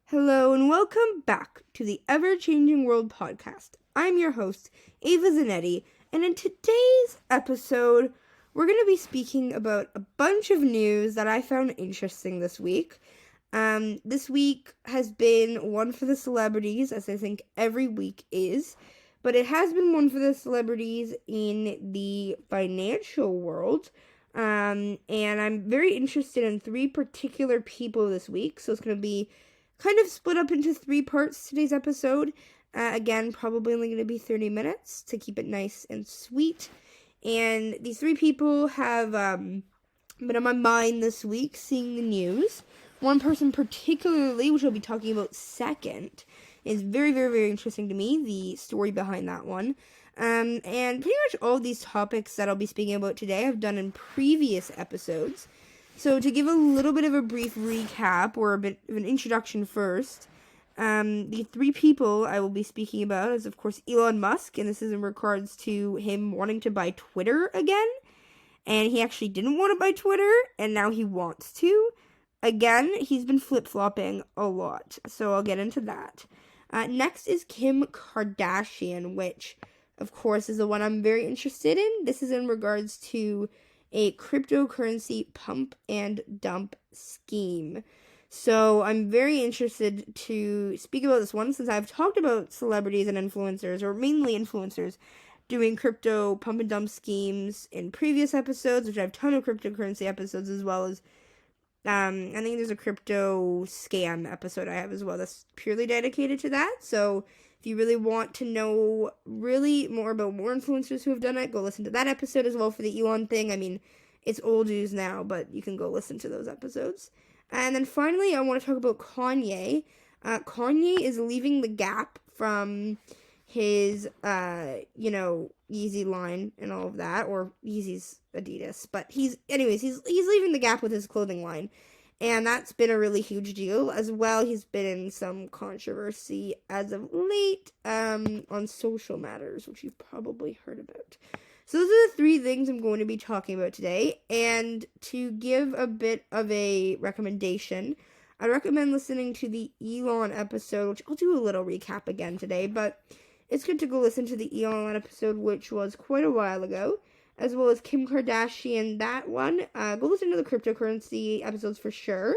Hello and welcome back to the Ever-Changing World podcast. I'm your host, Ava Zanetti, and in today's episode, we're going to be speaking about a bunch of news that I found interesting this week. This week has been one for the celebrities, as I think every week is, but it has been one for the celebrities in the financial world. And I'm very interested in three particular people this week, so it's going to be kind of split up into three parts today's episode. Again, probably only going to be 30 minutes to keep it nice and sweet. And these three people have been on my mind this week, seeing the news. One person particularly, which I'll be talking about second, is very, very, very interesting to me, the story behind that one. And pretty much all of these topics that I'll be speaking about today I've done in previous episodes. So to give a little bit of a brief recap, or a bit of an introduction first, the three people I will be speaking about is, of course, Elon Musk, and this is in regards to him wanting to buy Twitter again, and he actually didn't want to buy Twitter, and now he wants to. Again, he's been flip-flopping a lot, so I'll get into that. Next is Kim Kardashian, which, of course, is the one I'm very interested in. This is in regards to a cryptocurrency pump and dump scheme. So I'm very interested to speak about this one, since I've talked about celebrities and influencers, or mainly influencers, doing crypto pump and dump schemes in previous episodes, which I have a ton of cryptocurrency episodes, as well as I think there's a crypto scam episode I have as well that's purely dedicated to that. So if you really want to know really more about more influencers who have done it, go listen to that episode as well for the Elon thing. I mean, it's old news now, but you can go listen to those episodes. And then finally, I want to talk about Kanye. Kanye is leaving the Gap from his, Yeezy line and all of that, or Yeezy's Adidas. But he's leaving the Gap with his clothing line. And that's been a really huge deal. As well, he's been in some controversy as of late on social matters, which you've probably heard about. So those are the three things I'm going to be talking about today. And to give a bit of a recommendation, I recommend listening to the Elon episode, which I'll do a little recap again today. But it's good to go listen to the Elon episode, which was quite a while ago, as well as Kim Kardashian, that one. Go listen to the cryptocurrency episodes for sure.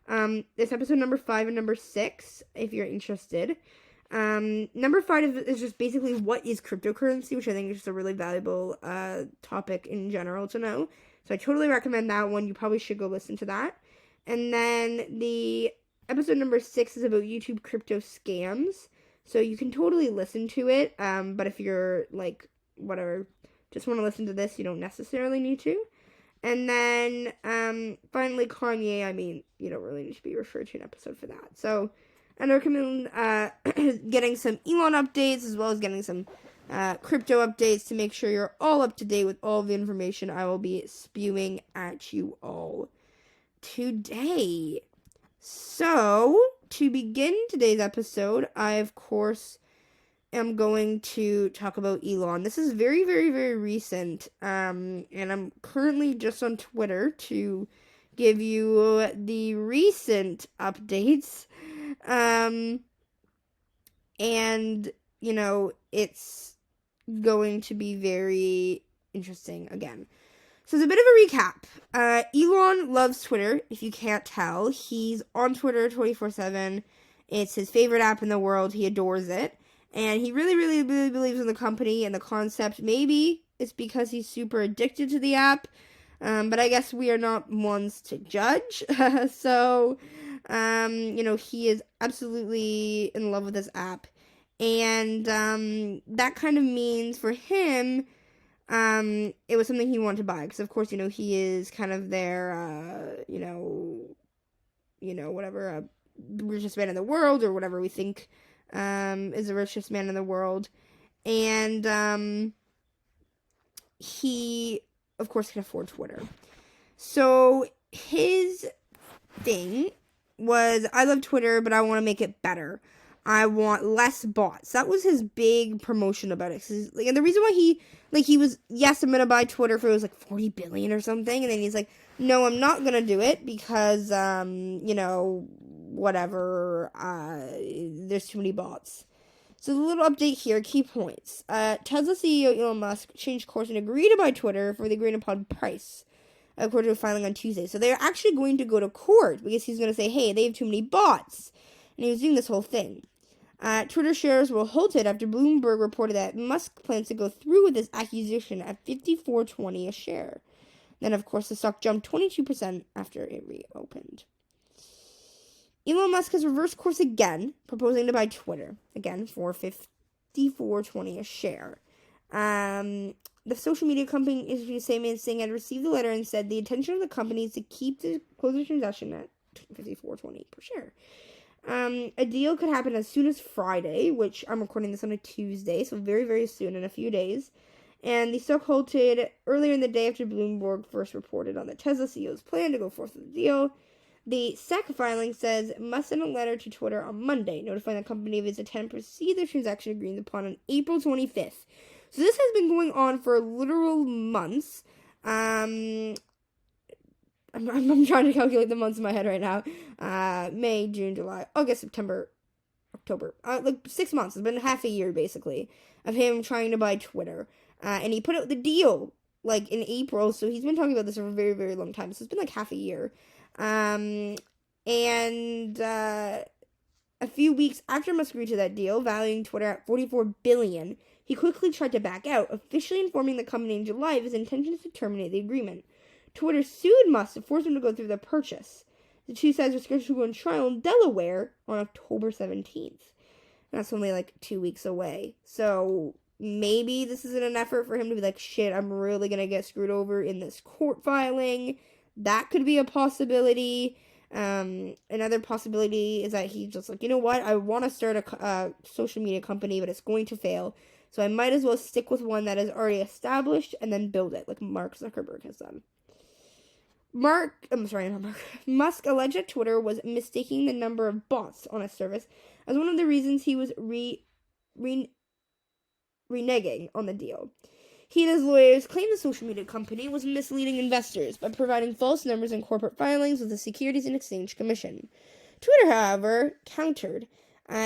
It's episode number 5 and number 6, if you're interested. Number 5 is just basically what is cryptocurrency, which I think is just a really valuable topic in general to know. So I totally recommend that one. You probably should go listen to that. And then the episode number 6 is about YouTube crypto scams. So you can totally listen to it. But if you're like, whatever, just want to listen to this, you don't necessarily need to. And then, finally, Kanye, I mean, you don't really need to be referred to an episode for that. So, and I recommend, getting some Elon updates, as well as getting some, crypto updates to make sure you're all up to date with all the information I will be spewing at you all today. So, to begin today's episode, I, of course, am going to talk about Elon. This is very, very, very recent, and I'm currently just on Twitter to give you the recent updates, and, it's going to be very interesting again. So it's a bit of a recap. Elon loves Twitter, if you can't tell. He's on Twitter 24/7. It's his favorite app in the world. He adores it. And he really, really, really believes in the company and the concept. Maybe it's because he's super addicted to the app. But I guess we are not ones to judge. So, he is absolutely in love with this app. And that kind of means for him, it was something he wanted to buy. Because, of course, he is kind of their, whatever, richest man in the world, or whatever we think is the richest man in the world. And he, of course, can afford Twitter. So his thing was, I love Twitter, but I want to make it better. I want less bots. That was his big promotion about it. And the reason why he was, yes, I'm going to buy Twitter for, it was like 40 billion or something. And then he's like, no, I'm not going to do it because, whatever, there's too many bots. So the little update here, key points. Tesla CEO Elon Musk changed course and agreed to buy Twitter for the agreed upon price, according to a filing on Tuesday. So they're actually going to go to court because he's going to say, hey, they have too many bots. And he was doing this whole thing. Twitter shares were halted after Bloomberg reported that Musk plans to go through with this acquisition at $54.20 a share. Then, of course, the stock jumped 22% after it reopened. Elon Musk has reversed course again, proposing to buy Twitter, again, for $54.20 a share. The social media company issued a statement saying it had received the letter and said the intention of the company is to keep the closing transaction at $54.20 per share. A deal could happen as soon as Friday, which I'm recording this on a Tuesday, so very, very soon, in a few days. And the stock halted earlier in the day after Bloomberg first reported on the Tesla CEO's plan to go forth with the deal. The SEC filing says Musk sent a letter to Twitter on Monday, notifying the company of its intent to proceed the transaction agreed upon on April 25th. So this has been going on for literal months. I'm trying to calculate the months in my head right now. May, June, July, August, September, October. 6 months. It's been half a year, basically, of him trying to buy Twitter. And he put out the deal, in April. So he's been talking about this for a very, very long time. So it's been half a year. A few weeks after Musk agreed to that deal, valuing Twitter at $44 billion, he quickly tried to back out, officially informing the company in July of his intentions to terminate the agreement. Twitter sued Musk to force him to go through the purchase. The two sides were scheduled to go on trial in Delaware on October 17th. That's only 2 weeks away. So maybe this isn't an effort for him to be like, shit, I'm really going to get screwed over in this court filing. That could be a possibility. Another possibility is that he's just you know what? I want to start a social media company, but it's going to fail. So I might as well stick with one that is already established and then build it, like Mark Zuckerberg has done. Musk alleged that Twitter was mistaking the number of bots on its service as one of the reasons he was reneging on the deal. He and his lawyers claimed the social media company was misleading investors by providing false numbers in corporate filings with the Securities and Exchange Commission. Twitter, however, countered,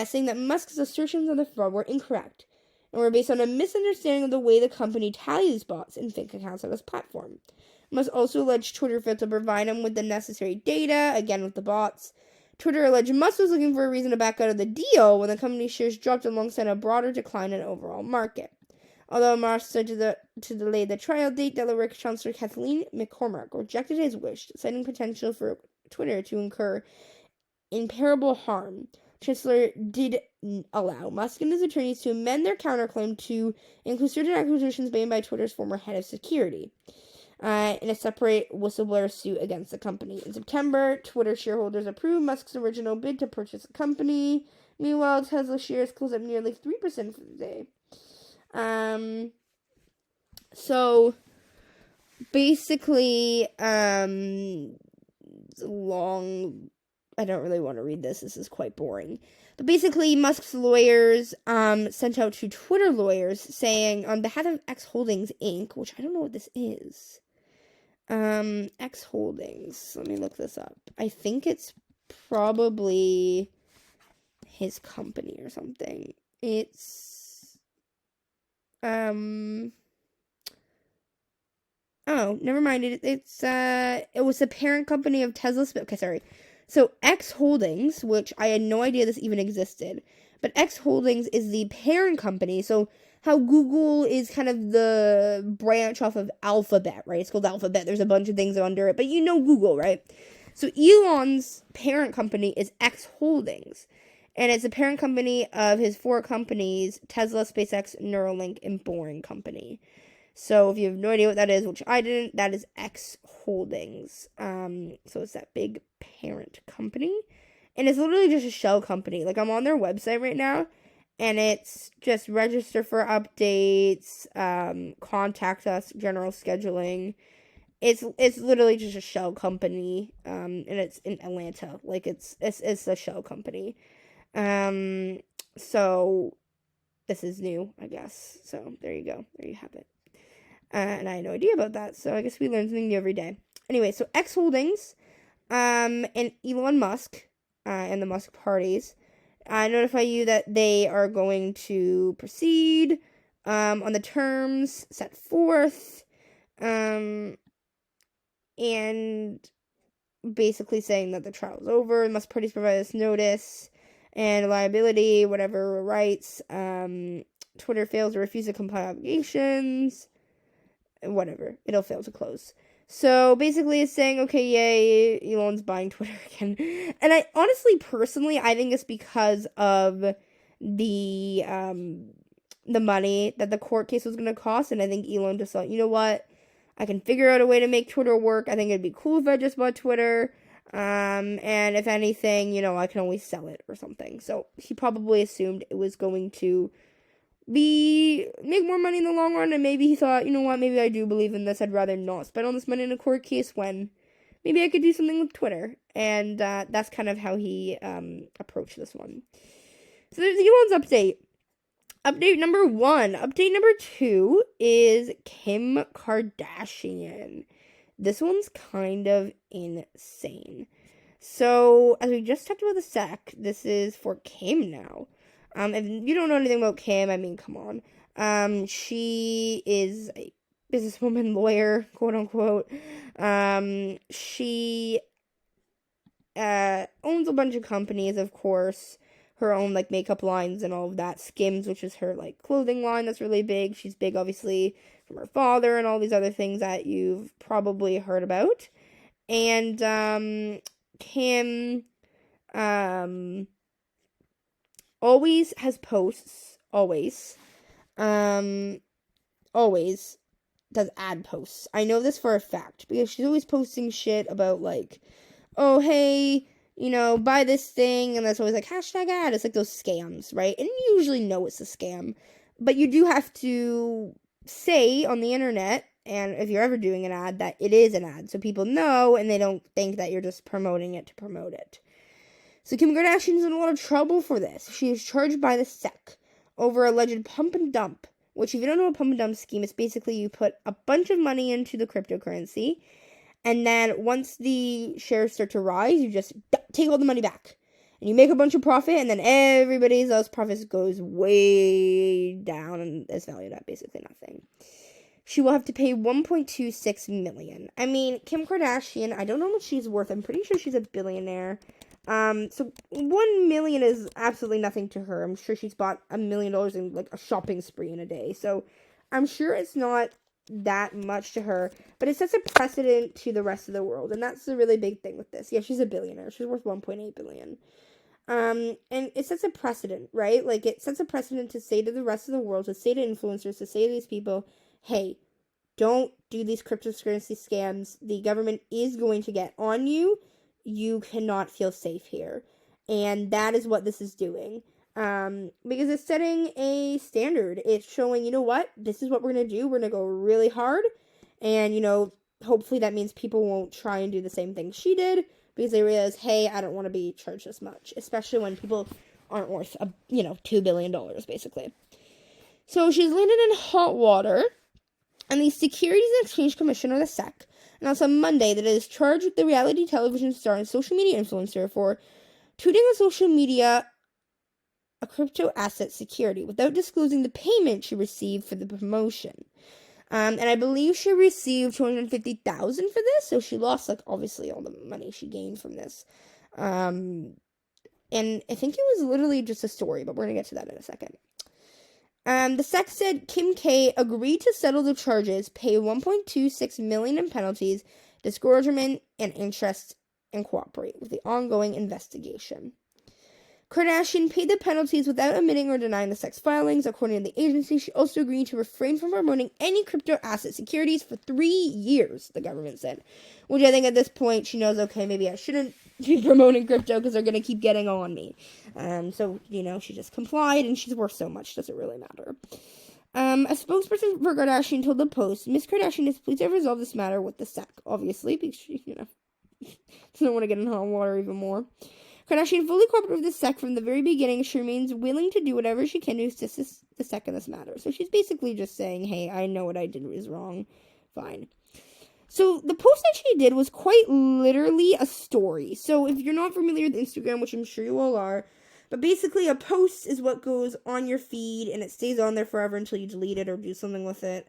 saying that Musk's assertions of the fraud were incorrect and were based on a misunderstanding of the way the company tallies bots and fake accounts on its platform. Musk also alleged Twitter failed to provide him with the necessary data, again with the bots. Twitter alleged Musk was looking for a reason to back out of the deal when the company's shares dropped alongside a broader decline in the overall market. Although Musk said to delay the trial date, Delaware Chancellor Kathleen McCormack rejected his wish, citing potential for Twitter to incur irreparable harm. Chancellor did allow Musk and his attorneys to amend their counterclaim to include certain acquisitions made by Twitter's former head of security in a separate whistleblower suit against the company. In September, Twitter shareholders approved Musk's original bid to purchase the company. Meanwhile, Tesla shares closed up nearly 3% for the day. So basically, long, I don't really want to read this. This is quite boring. But basically, Musk's lawyers, sent out to Twitter lawyers saying, on behalf of X Holdings, Inc., which I don't know what this is. X Holdings. Let me look this up. I think it's probably his company or something. It's, oh, never mind. It was the parent company of Tesla. Okay, sorry. So X Holdings, which I had no idea this even existed, but X Holdings is the parent company. So how Google is kind of the branch off of Alphabet, right? It's called Alphabet. There's a bunch of things under it, but you know Google, right? So Elon's parent company is X Holdings, and it's a parent company of his four companies: Tesla, SpaceX, Neuralink, and Boring Company. So if you have no idea what that is, which I didn't, that is X Holdings. So it's that big parent company, and it's literally just a shell company. I'm on their website right now, and it's just register for updates, contact us, general scheduling. It's literally just a shell company, and it's in Atlanta. It's a shell company. So this is new, I guess. So there you go. There you have it. And I had no idea about that, so I guess we learn something new every day. Anyway, so X Holdings, and Elon Musk, and the Musk parties notify you that they are going to proceed on the terms set forth, and basically saying that the trial is over. The Musk parties provide us notice and liability, whatever rights. Twitter fails to refuse to comply obligations, whatever. It'll fail to close. So basically it's saying, okay, yay, Elon's buying Twitter again. And I honestly, personally, I think it's because of the money that the court case was going to cost. And I think Elon just thought, you know what? I can figure out a way to make Twitter work. I think it'd be cool if I just bought Twitter. And if anything, I can always sell it or something. So he probably assumed it was going to make more money in the long run, and maybe he thought, you know what, maybe I do believe in this. I'd rather not spend all this money in a court case when maybe I could do something with Twitter. And that's kind of how he approached this one. So there's Elon's update. Update number 1. Update number 2 is Kim Kardashian. This one's kind of insane. So, as we just talked about the sec, this is for Kim now. If you don't know anything about Kim, I mean, come on. She is a businesswoman, lawyer, quote unquote. She owns a bunch of companies, of course. Her own, makeup lines and all of that. Skims, which is her, clothing line that's really big. She's big, obviously, from her father and all these other things that you've probably heard about. And, Kim, always has posts, always does ad posts. I know this for a fact, because she's always posting shit about, oh, hey, buy this thing, and that's always hashtag ad. It's those scams, right? And you usually know it's a scam, but you do have to say on the internet, and if you're ever doing an ad, that it is an ad, so people know, and they don't think that you're just promoting it to promote it. So Kim Kardashian's in a lot of trouble for this. She is charged by the SEC over alleged pump and dump, which, if you don't know a pump and dump scheme, it's basically you put a bunch of money into the cryptocurrency, and then once the shares start to rise, you just take all the money back. And you make a bunch of profit, and then everybody else's profits goes way down and is valued at basically nothing. She will have to pay $1.26 million. I mean, Kim Kardashian, I don't know how much she's worth. I'm pretty sure she's a billionaire. So $1 million is absolutely nothing to her. I'm sure she's bought $1 million in a shopping spree in a day. So I'm sure it's not that much to her, but it sets a precedent to the rest of the world, and that's the really big thing with this. Yeah, she's a billionaire. She's worth $1.8 billion. And it sets a precedent, right? It sets a precedent to say to the rest of the world, to say to influencers, to say to these people, hey, don't do these cryptocurrency scams. The government is going to get on you. You cannot feel safe here. And that is what this is doing. Because it's setting a standard. It's showing, you know what? This is what we're going to do. We're going to go really hard. And, hopefully that means people won't try and do the same thing she did. Because they realize, hey, I don't want to be charged this much. Especially when people aren't worth, $2 billion, basically. So she's landed in hot water. And the Securities and Exchange Commission, or the SEC, announced on Monday that it is charged with the reality television star and social media influencer for tweeting on social media a crypto asset security without disclosing the payment she received for the promotion. And I believe she received $250,000 for this, so she lost, obviously all the money she gained from this. And I think it was literally just a story, but we're going to get to that in a second. The SEC said Kim K agreed to settle the charges, pay $1.26 million in penalties, disgorgement, and interest, and cooperate with the ongoing investigation. Kardashian paid the penalties without admitting or denying the SEC's filings. According to the agency, she also agreed to refrain from promoting any crypto asset securities for 3 years, the government said. Which I think at this point she knows, okay, maybe I shouldn't be promoting crypto because they're going to keep getting on me. So, she just complied, and she's worth so much, doesn't really matter. A spokesperson for Kardashian told the Post, Miss Kardashian is pleased to have resolved this matter with the SEC, obviously, because she, doesn't want to get in hot water even more. Kardashian fully cooperated with the SEC from the very beginning. She remains willing to do whatever she can to assist the SEC in this matter. So she's basically just saying, hey, I know what I did was wrong. Fine. So the post that she did was quite literally a story. So if you're not familiar with Instagram, which I'm sure you all are, but basically a post is what goes on your feed and it stays on there forever until you delete it or do something with it.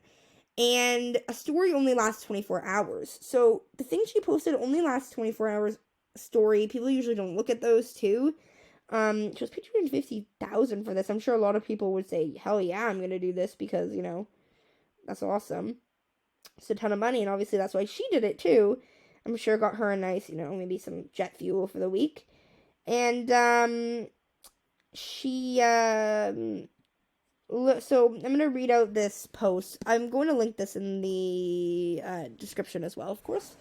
And a story only lasts 24 hours. So the thing she posted only lasts 24 hours story. People usually don't look at those too. She was paid $250,000 for this. I'm sure a lot of people would say, hell yeah, I'm gonna do this because, that's awesome. It's a ton of money, and obviously that's why she did it too. I'm sure it got her a nice, maybe some jet fuel for the week. And she so I'm gonna read out this post. I'm going to link this in the description as well, of course.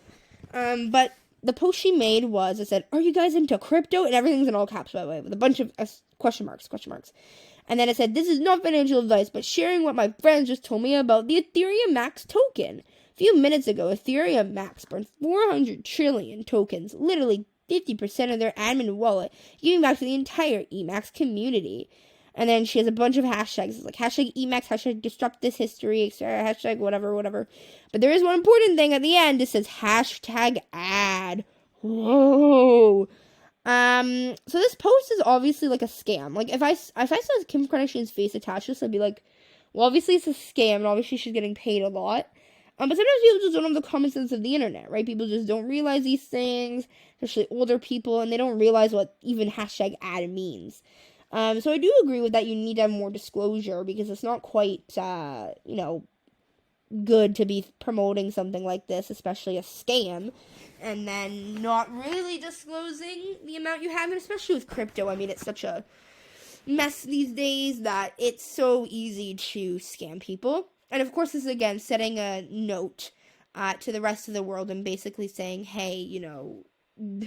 But the post she made was, it said, "Are you guys into crypto?" And everything's in all caps, by the way, with a bunch of question marks. And then it said, "This is not financial advice, but sharing what my friends just told me about the Ethereum Max token. A few minutes ago, Ethereum Max burned 400 trillion tokens, literally 50% of their admin wallet, giving back to the entire Emacs community." And then she has a bunch of hashtags. It's like hashtag Emacs, hashtag disrupt this history, etc., hashtag whatever. But there is one important thing at the end. It says hashtag ad. Whoa. So this post is obviously like a scam. Like if I saw Kim Kardashian's face attached to this, I'd be like, well, obviously it's a scam, and obviously she's getting paid a lot. But sometimes people just don't have the common sense of the internet, right? People just don't realize these things, especially older people, and they don't realize what even hashtag ad means. So I do agree with that. You need to have more disclosure because it's not quite, good to be promoting something like this, especially a scam, and then not really disclosing the amount you have, and especially with crypto. I mean, it's such a mess these days that it's so easy to scam people. And of course, this is again setting a note to the rest of the world and basically saying, hey,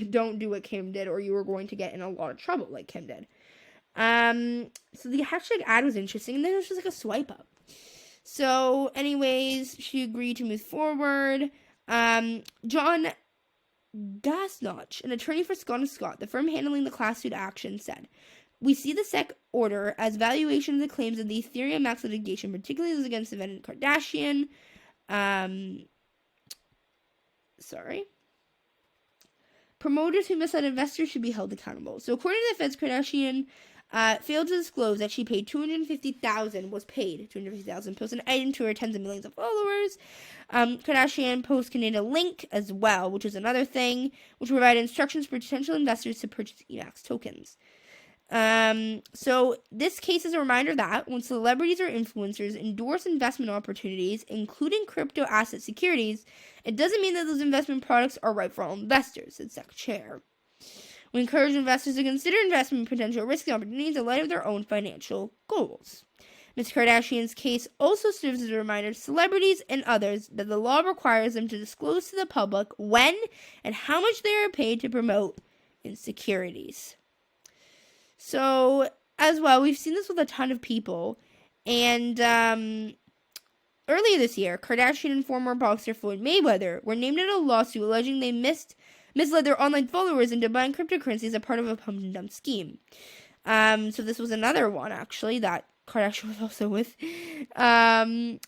don't do what Kim did, or you are going to get in a lot of trouble like Kim did. So the hashtag ad was interesting, and then it was just like a swipe up. So, anyways, she agreed to move forward. John Gasnotch, an attorney for Scott & Scott, the firm handling the class suit action, said, "We see the SEC order as valuation of the claims of the Ethereum Max litigation, particularly those against the defendant Kardashian." Promoters who misled investors should be held accountable. So, according to the feds, Kardashian failed to disclose that she paid $250,000, post an item to her tens of millions of followers. Kardashian post contained a link as well, which is another thing, which provided instructions for potential investors to purchase Emacs tokens. So this case is a reminder that when celebrities or influencers endorse investment opportunities, including crypto asset securities, it doesn't mean that those investment products are right for all investors, said SEC chair. We encourage investors to consider investment potential risky opportunities in light of their own financial goals. Ms. Kardashian's case also serves as a reminder to celebrities and others that the law requires them to disclose to the public when and how much they are paid to promote insecurities. So, as well, we've seen this with a ton of people, and earlier this year, Kardashian and former boxer Floyd Mayweather were named in a lawsuit alleging they misled their online followers into buying cryptocurrency as a part of a pump and dump scheme. So this was another one, actually, that Kardashian was also with. And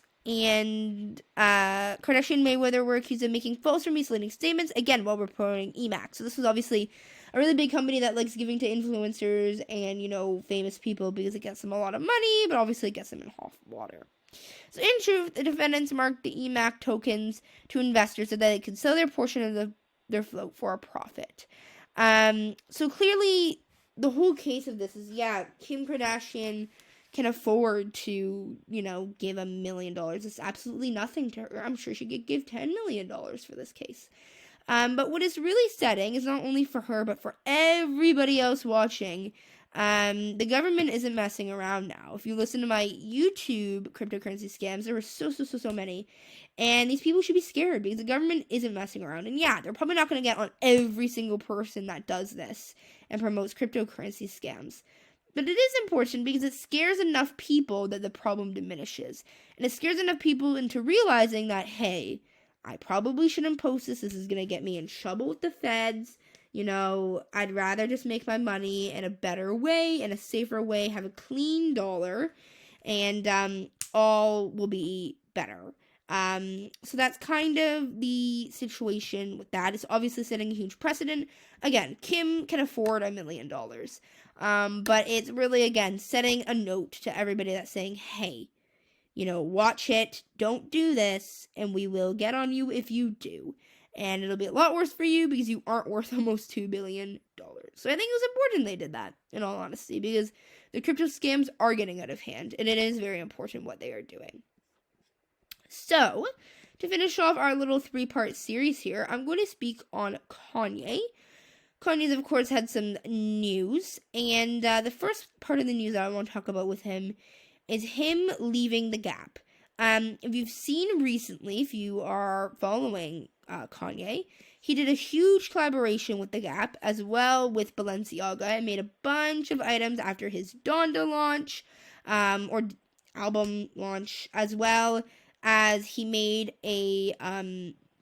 Kardashian and Mayweather were accused of making false or misleading statements, again, while reporting Emacs. So this was obviously a really big company that likes giving to influencers and, famous people because it gets them a lot of money, but obviously it gets them in hot water. So in truth, the defendants marked the EMAC tokens to investors so that they could sell their portion of their float for a profit. So clearly, the whole case of this is, Kim Kardashian can afford to, give $1 million. It's absolutely nothing to her. I'm sure she could give $10 million for this case. But what is really setting is not only for her, but for everybody else watching. The government isn't messing around now. If you listen to my YouTube cryptocurrency scams, there were so many. And these people should be scared because the government isn't messing around. And they're probably not going to get on every single person that does this and promotes cryptocurrency scams. But it is important because it scares enough people that the problem diminishes. And it scares enough people into realizing that, hey, I probably shouldn't post this. This is going to get me in trouble with the feds. I'd rather just make my money in a better way, in a safer way, have a clean dollar, and all will be better. So that's kind of the situation with that. It's obviously setting a huge precedent. Again, Kim can afford $1 million. But it's really, again, setting a note to everybody that's saying, hey, watch it, don't do this, and we will get on you if you do. And it'll be a lot worse for you because you aren't worth almost $2 billion. So I think it was important they did that, in all honesty, because the crypto scams are getting out of hand, and it is very important what they are doing. So, to finish off our little 3-part series here, I'm going to speak on Kanye. Kanye's, of course, had some news, and the first part of the news that I want to talk about with him is him leaving the Gap. If you've seen recently, if you are following Kanye, he did a huge collaboration with the Gap as well with Balenciaga and made a bunch of items after his Donda launch or album launch, as well as he made a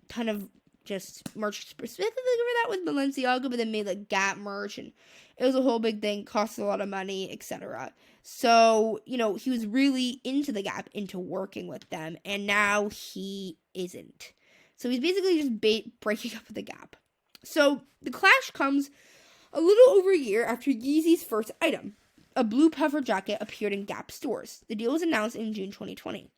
ton of just merch specifically for that with Balenciaga, but then made like Gap merch, and it was a whole big thing, cost a lot of money, etc. So, he was really into the Gap, into working with them, and now he isn't. So he's basically just breaking up with the Gap. So the clash comes a little over a year after Yeezy's first item, a blue puffer jacket, appeared in Gap stores. The deal was announced in June 2020.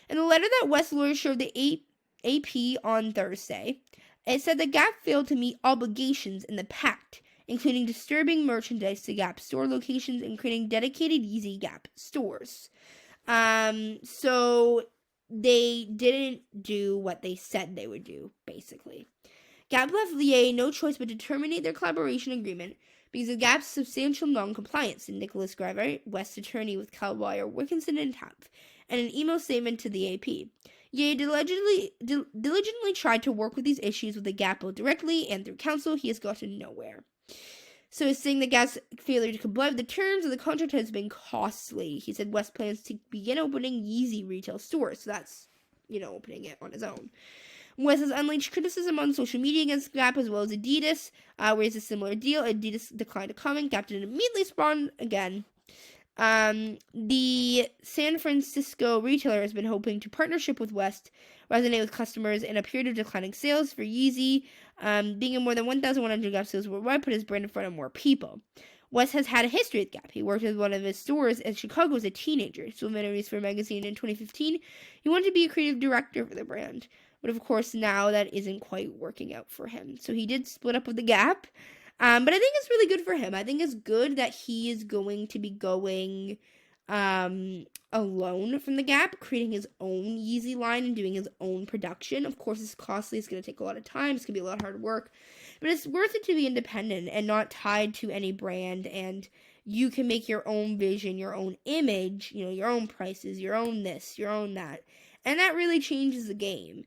In the letter that West lawyers showed the AP on Thursday, it said that Gap failed to meet obligations in the pact, including distributing merchandise to Gap store locations and creating dedicated Yeezy Gap stores. So they didn't do what they said they would do, basically. Gap left Ye no choice but to terminate their collaboration agreement because of Gap's substantial non-compliance, and Nicholas Grever, West's attorney with Calwire, Wilkinson, and Tapf, and an email statement to the AP. Ye diligently tried to work with these issues with the Gap both directly and through counsel. He has gotten nowhere. So he's saying the Gap's failure to comply with the terms of the contract has been costly. He said West plans to begin opening Yeezy retail stores. So that's, opening it on his own. West has unleashed criticism on social media against Gap as well as Adidas, where it's a similar deal. Adidas declined to comment. Gap didn't immediately respond again. The San Francisco retailer has been hoping to partnership with West resonate with customers in a period of declining sales for Yeezy. Being in more than 1,100 Gap stores worldwide put his brand in front of more people. West has had a history with Gap. He worked with one of his stores in Chicago as a teenager. He sold interviews for a magazine in 2015. He wanted to be a creative director for the brand. But of course, now that isn't quite working out for him. So he did split up with the Gap. But I think it's really good for him. I think it's good that he is going to be going alone from the Gap, creating his own Yeezy line and doing his own production. Of course, it's costly. It's going to take a lot of time. It's going to be a lot of hard work. But it's worth it to be independent and not tied to any brand. And you can make your own vision, your own image, your own prices, your own this, your own that. And that really changes the game.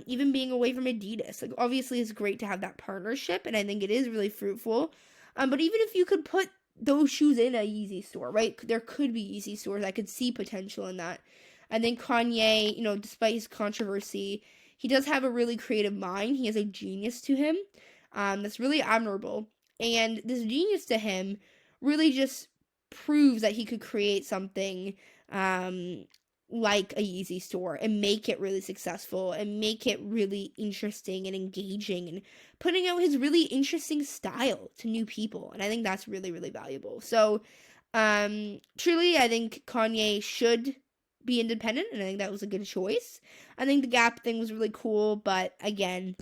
Even being away from Adidas, like obviously it's great to have that partnership, and I think it is really fruitful. But even if you could put those shoes in a Yeezy store, right? There could be Yeezy stores. I could see potential in that. I think Kanye, despite his controversy, he does have a really creative mind. He has a genius to him. That's really admirable. And this genius to him really just proves that he could create something, like a Yeezy store and make it really successful and make it really interesting and engaging and putting out his really interesting style to new people. And I think that's really, really valuable. So, truly, I think Kanye should be independent, and I think that was a good choice. I think the Gap thing was really cool, but again,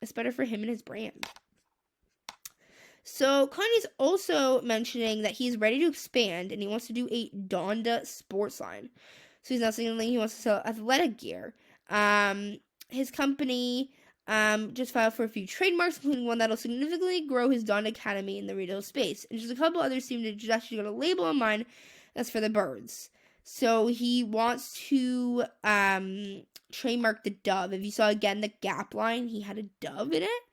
it's better for him and his brand. So Kanye's also mentioning that he's ready to expand and he wants to do a Donda sports line. So he's not saying he wants to sell athletic gear. His company just filed for a few trademarks, including one that'll significantly grow his Donda Academy in the retail space. And just a couple others seem to just actually got a label on mine that's for the birds. So he wants to trademark the dove. If you saw again the Gap line, he had a dove in it.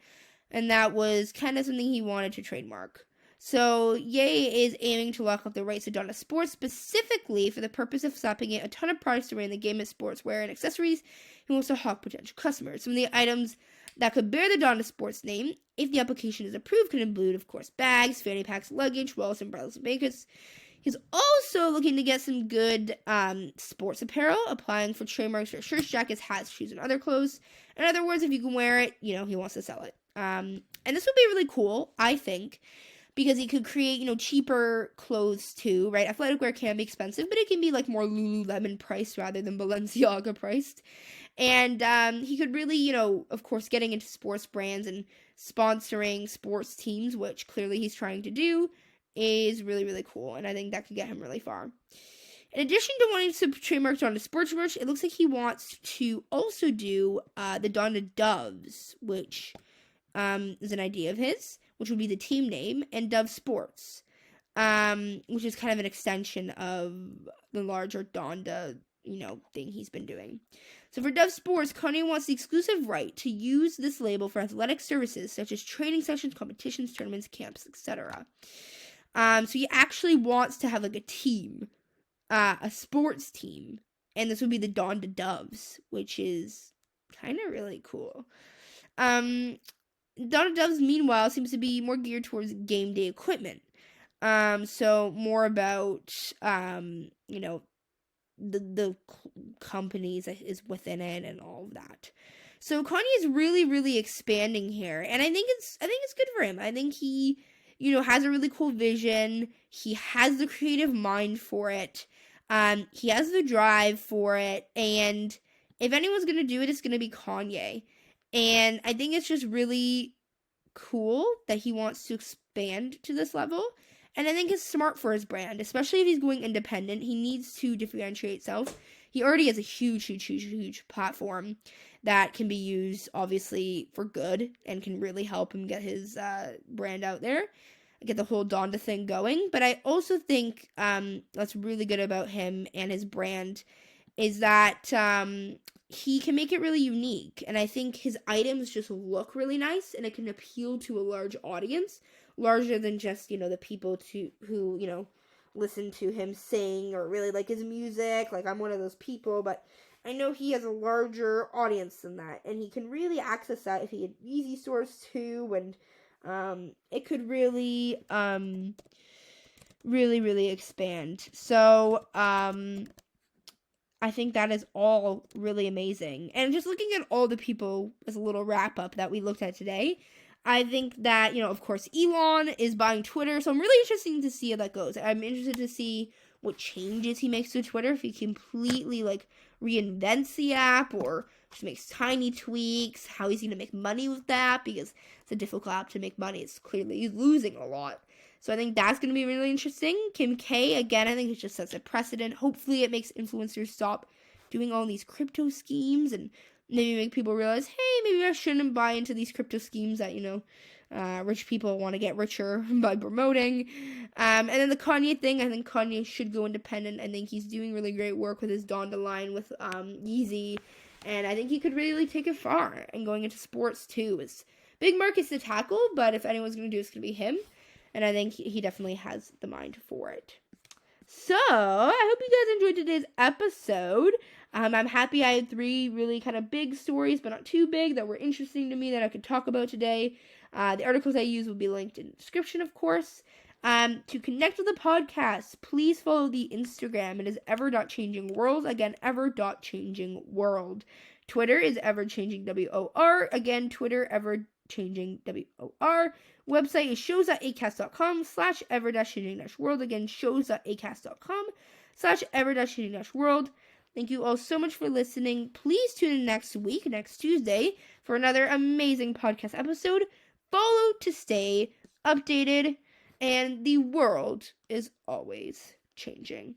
And that was kind of something he wanted to trademark. So, Ye is aiming to lock up the rights to Donda Sports specifically for the purpose of slapping in a ton of products to in the game of sportswear and accessories. He wants to hawk potential customers. Some of the items that could bear the Donda Sports name, if the application is approved, could include, of course, bags, fanny packs, luggage, wallets, umbrellas, and blankets. He's also looking to get some good sports apparel, applying for trademarks for shirts, jackets, hats, shoes, and other clothes. In other words, if you can wear it, he wants to sell it. And this would be really cool, I think, because he could create, cheaper clothes too, right? Athletic wear can be expensive, but it can be like more Lululemon priced rather than Balenciaga priced. And he could really, of course, getting into sports brands and sponsoring sports teams, which clearly he's trying to do, is really, really cool. And I think that could get him really far. In addition to wanting to trademark Donda Sports Merch, it looks like he wants to also do the Donda Doves, which is an idea of his, which would be the team name, and Dove Sports, which is kind of an extension of the larger Donda, thing he's been doing. So for Dove Sports, Kanye wants the exclusive right to use this label for athletic services such as training sessions, competitions, tournaments, camps, etc. So he actually wants to have like a team, a sports team, and this would be the Donda Doves, which is kind of really cool. Donda Doves, meanwhile, seems to be more geared towards game day equipment. So more about, the companies that is within it and all of that. So Kanye is really, really expanding here, and I think it's good for him. I think he, has a really cool vision. He has the creative mind for it. He has the drive for it, and if anyone's gonna do it, it's gonna be Kanye. And I think it's just really cool that he wants to expand to this level. And I think it's smart for his brand, especially if he's going independent. He needs to differentiate himself. He already has a huge platform that can be used, obviously, for good and can really help him get his brand out there, get the whole Donda thing going. But I also think what's really good about him and his brand is that he can make it really unique. And I think his items just look really nice, and it can appeal to a large audience, larger than just, the people who, listen to him sing or really like his music. Like, I'm one of those people, but I know he has a larger audience than that, and he can really access that if he had Yeezy stores too, and it could really, really expand. So, I think that is all really amazing. And just looking at all the people as a little wrap up that we looked at today, I think that, of course, Elon is buying Twitter. So I'm really interested to see how that goes. I'm interested to see what changes he makes to Twitter. If he completely, reinvents the app or just makes tiny tweaks. How he's going to make money with that, because it's a difficult app to make money. It's clearly he's losing a lot. So I think that's going to be really interesting. Kim K, again, I think it just sets a precedent. Hopefully it makes influencers stop doing all these crypto schemes and maybe make people realize, hey, maybe I shouldn't buy into these crypto schemes that, rich people want to get richer by promoting. And then the Kanye thing, I think Kanye should go independent. I think he's doing really great work with his Donda line with Yeezy. And I think he could really take it far. And going into sports, too, is big markets to tackle. But if anyone's going to do it, it's going to be him. And I think he definitely has the mind for it. So, I hope you guys enjoyed today's episode. I'm happy I had 3 really kind of big stories, but not too big, that were interesting to me that I could talk about today. The articles I use will be linked in the description, of course. To connect with the podcast, please follow the Instagram. It is ever.changingworld. Again, ever.changingworld. Twitter is everchangingwor. Again, Twitter, everchangingwor. Website is shows.acast.com/ever-changing-world. Again, shows.acast.com/ever-changing-world. Thank you all so much for listening. Please tune in next week, next Tuesday, for another amazing podcast episode. Follow to stay updated, and the world is always changing.